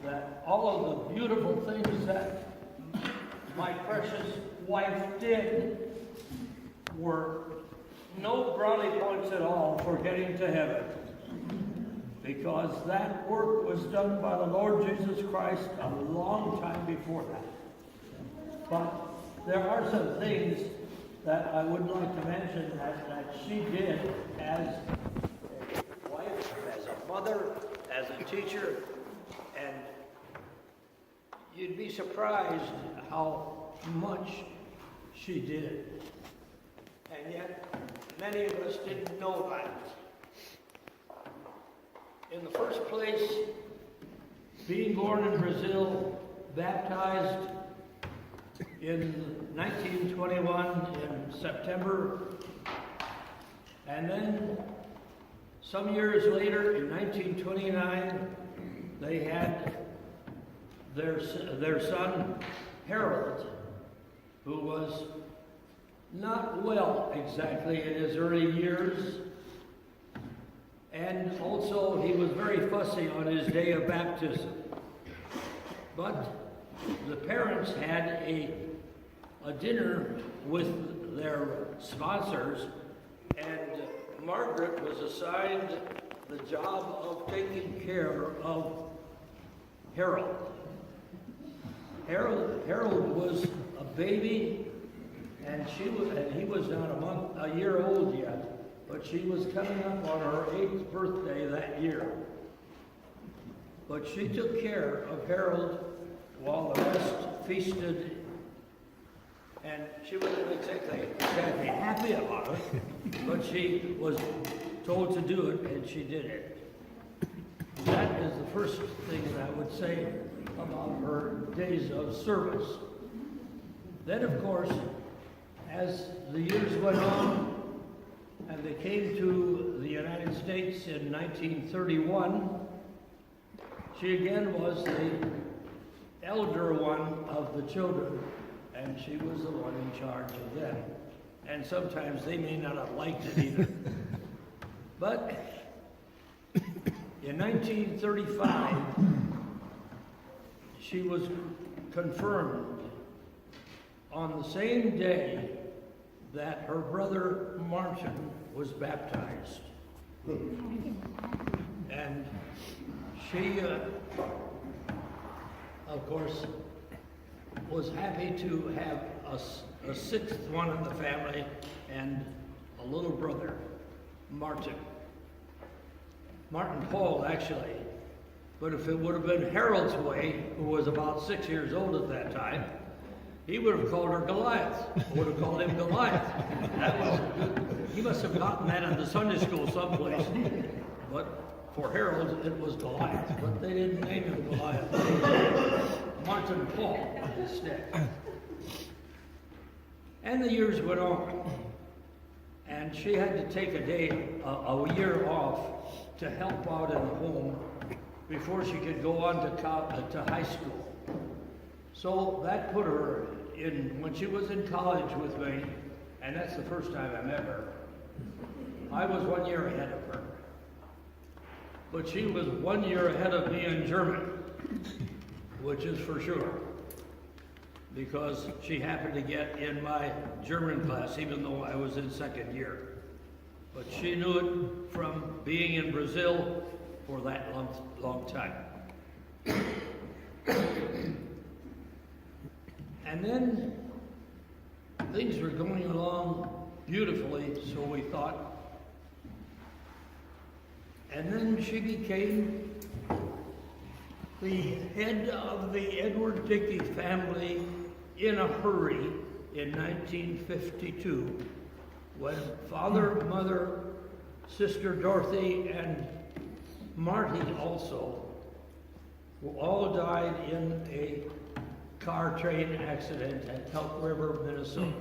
that all of the beautiful things that my precious wife did were no brownie points at all for getting to heaven. Because that work was done by the Lord Jesus Christ a long time before that. But there are some things that I would like to mention that she did as a wife, as a mother, as a teacher, and you'd be surprised how much she did. And yet, many of us didn't know that. In the first place, being born in Brazil, baptized in 1921 in September, and then some years later, in 1929, they had their son, Harold, who was not well exactly in his early years, and also he was very fussy on his day of baptism. But the parents had a dinner with their sponsors, and Margaret was assigned the job of taking care of Harold. Harold was a baby, and he was not a year old yet, but she was coming up on her 8th birthday that year. But she took care of Harold while the rest feasted, and she wasn't exactly happy about it, but she was told to do it, and she did it. That is the first thing that I would say about her days of service. Then, of course, as the years went on, and they came to the United States in 1931, she again was the elder one of the children, and she was the one in charge of them. And sometimes they may not have liked it either. But in 1935, she was confirmed on the same day that her brother Martin was baptized. And she, of course, was happy to have a 6th one in the family and a little brother, Martin Paul, actually. But if it would have been Harold's way, who was about 6 years old at that time, he would have called her Goliath. Would have called him Goliath. He must have gotten that in the Sunday school someplace. But for Harold, it was Goliath. But they didn't name him Goliath. They named him Martin Paul instead. And the years went on. And she had to take a year off to help out in the home before she could go on to high school. So that put her in, when she was in college with me, and that's the first time I met her, I was 1 year ahead of her. But she was 1 year ahead of me in German, which is for sure, because she happened to get in my German class, even though I was in 2nd year. But she knew it from being in Brazil for that long time. And then things were going along beautifully, so we thought. And then she became the head of the Edward Dickey family in a hurry in 1952, when Father, Mother, Sister Dorothy, and Marty also all died in a car train accident at Elk River, Minnesota.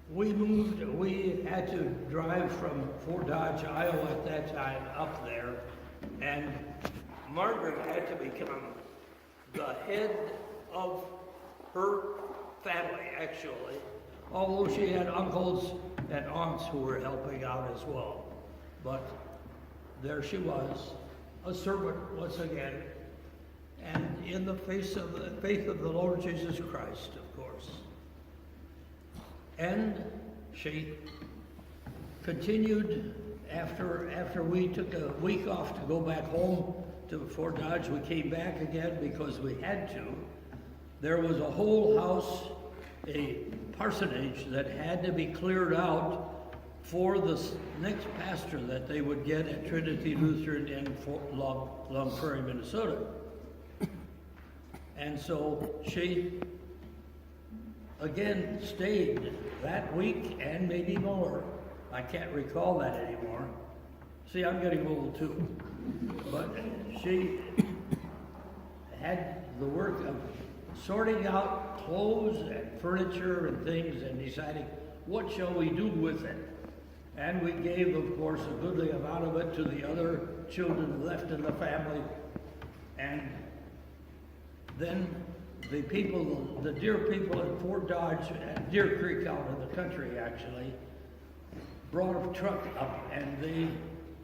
We had to drive from Fort Dodge, Iowa at that time up there, and Margaret had to become the head of her family, actually, although she had uncles and aunts who were helping out as well. But there she was, a servant once again, in the faith of the Lord Jesus Christ, of course. And she continued after we took a week off to go back home to Fort Dodge. We came back again because we had to. There was a whole house, a parsonage that had to be cleared out for the next pastor that they would get at Trinity Lutheran in Long Prairie, Minnesota. And so she again stayed that week and maybe more. I can't recall that anymore. See, I'm getting old too. But she had the work of sorting out clothes and furniture and things and deciding what shall we do with it. And we gave, of course, a goodly amount of it to the other children left in the family. And then the people, the Deer people in Fort Dodge, at Deer Creek out in the country actually, brought a truck up and they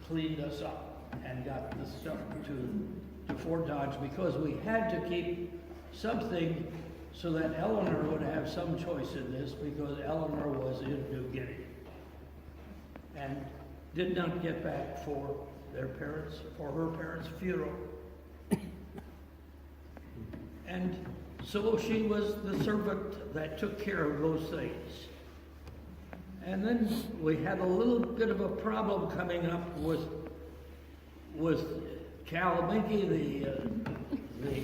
cleaned us up and got the stuff to Fort Dodge, because we had to keep something so that Eleanor would have some choice in this, because Eleanor was in New Guinea and did not get back for her parents' funeral. And so she was the servant that took care of those things. And then we had a little bit of a problem coming up with Cal Minky, the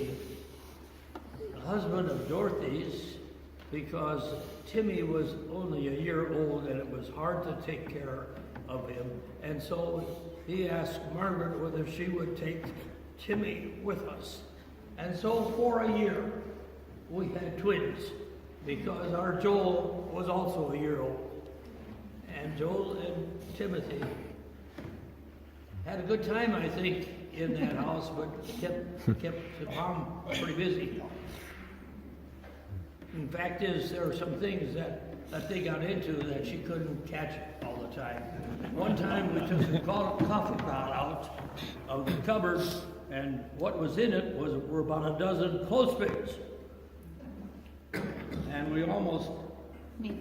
husband of Dorothy's, because Timmy was only a year old and it was hard to take care of him. And so he asked Margaret whether she would take Timmy with us. And so for a year, we had twins, because our Joel was also a year old. And Joel and Timothy had a good time, I think, in that house, but kept Mom pretty busy. In fact is, there are some things that they got into that she couldn't catch all the time. One time we took a coffee pot out of the cupboard, and what was in it were about a dozen clothespins. And we almost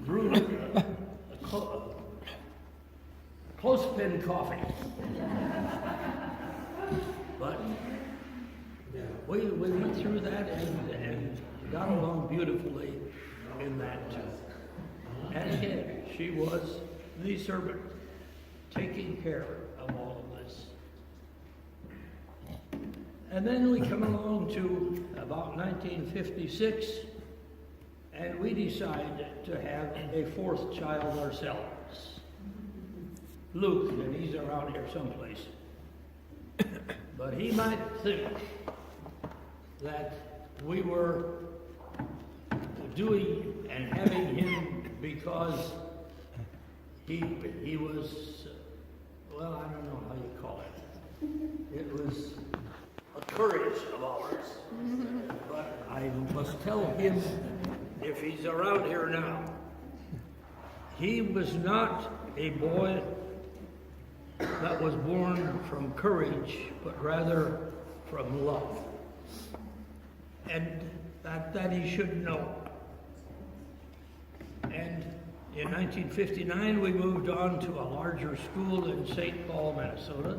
brewed a clothespin coffee. But we went through that and got along beautifully in that too. And again, she was the servant, taking care of all of this. And then we come along to about 1956, and we decide to have a fourth child ourselves. Luke, and he's around here someplace. But he might think that we were doing and having him because he was, well, I don't know how you call it. It was a courage of ours. But I must tell him, if he's around here now, he was not a boy that was born from courage, but rather from love. And that he should know. And in 1959, we moved on to a larger school in St. Paul, Minnesota.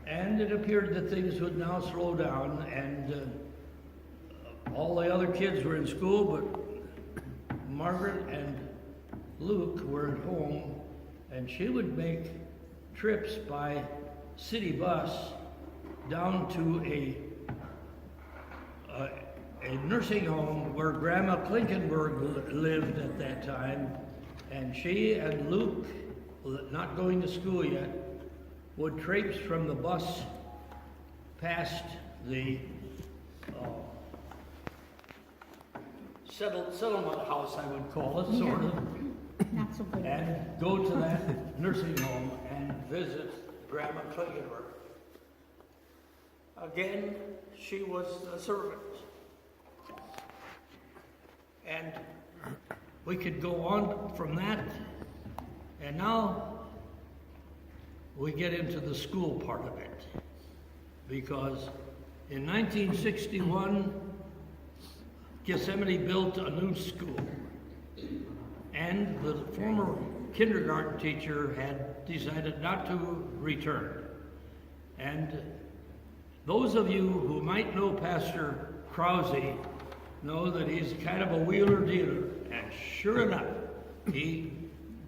And it appeared that things would now slow down, and all the other kids were in school, but Margaret and Luke were at home, and she would make trips by city bus down to a nursing home where Grandma Klinkenberg lived at that time, and she and Luke, not going to school yet, would traipse from the bus past the settlement house, I would call it, sort of, Not so good. and go to that nursing home and visit Grandma Klinkenberg. Again, she was a servant. And we could go on from that, and now we get into the school part of it, because In 1961, Gethsemane built a new school, and the former kindergarten teacher had decided not to return. And those of you who might know Pastor Krause know that he's kind of a wheeler dealer, and sure enough, he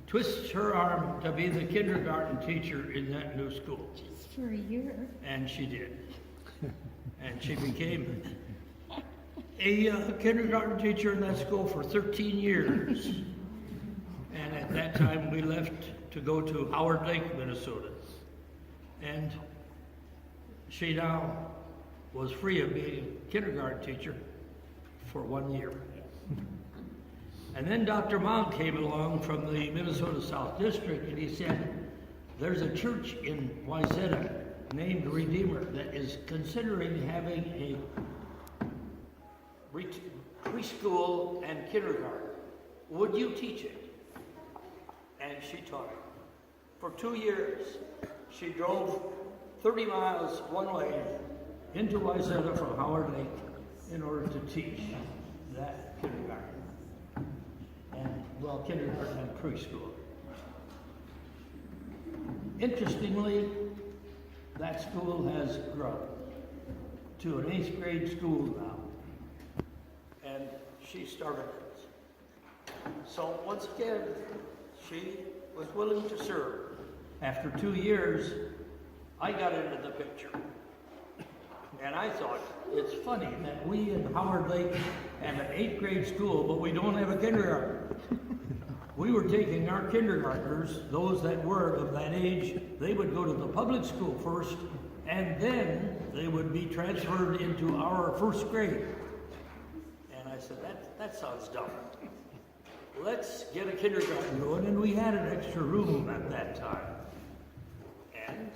twists her arm to be the kindergarten teacher in that new school. Just for a year. And she did. And she became a kindergarten teacher in that school for 13 years. And at that time, we left to go to Howard Lake, Minnesota. And she now was free of being a kindergarten teacher for 1 year. And then Dr. Mount came along from the Minnesota South District, and he said, there's a church in Wayzata named Redeemer that is considering having a preschool and kindergarten. Would you teach it? And she taught it. For 2 years, she drove 30 miles one way into Wayzata from Howard Lake in order to teach that kindergarten. Well, kindergarten and preschool. Interestingly, that school has grown to an 8th grade school now. And she started it. So once again, she was willing to serve. After 2 years, I got into the picture. And I thought, it's funny that we in Howard Lake have an 8th grade school, but we don't have a kindergarten. We were taking our kindergartners, those that were of that age, they would go to the public school first, and then they would be transferred into our 1st grade. And I said, that sounds dumb. Let's get a kindergarten going, and we had an extra room at that time. And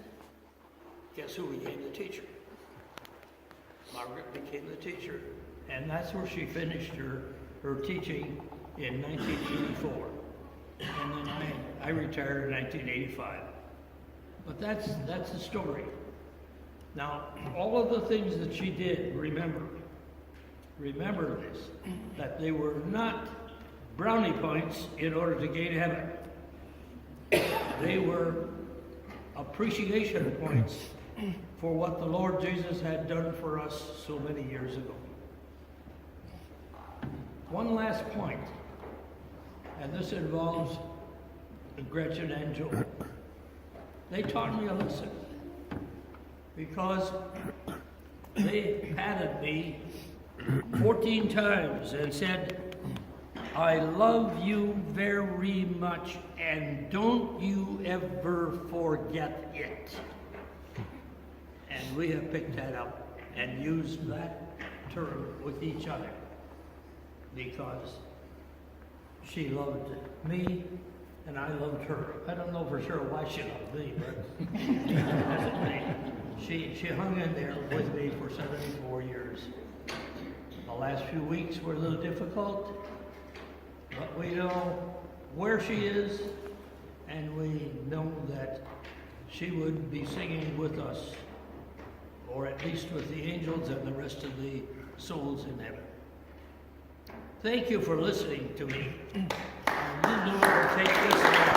guess who became the teacher? Margaret became the teacher, and that's where she finished her teaching in 1984. And then I retired in 1985. But that's the story. Now, all of the things that she did, remember this, that they were not brownie points in order to gain heaven. They were appreciation points for what the Lord Jesus had done for us so many years ago. One last point, and this involves Gretchen and Joel. They taught me a lesson because they patted me 14 times and said, I love you very much, and don't you ever forget it. And we have picked that up and used that term with each other because she loved me and I loved her. I don't know for sure why she loved me, but she hung in there with me for 74 years. The last few weeks were a little difficult, but we know where she is, and we know that she would be singing with us, or at least with the angels and the rest of the souls in heaven. Thank you for listening to me. And you will take this away.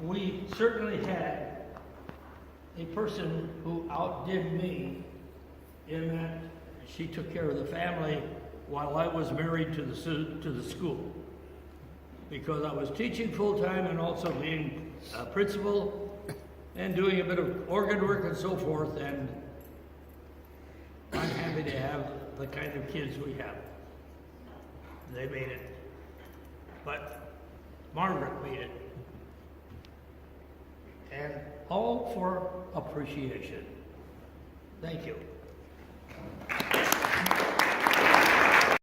We certainly had a person who outdid me in that she took care of the family while I was married to the school, because I was teaching full-time and also being a principal and doing a bit of organ work and so forth, and I'm happy to have the kind of kids we have. They made it. But Margaret made it. And all for appreciation. Thank you.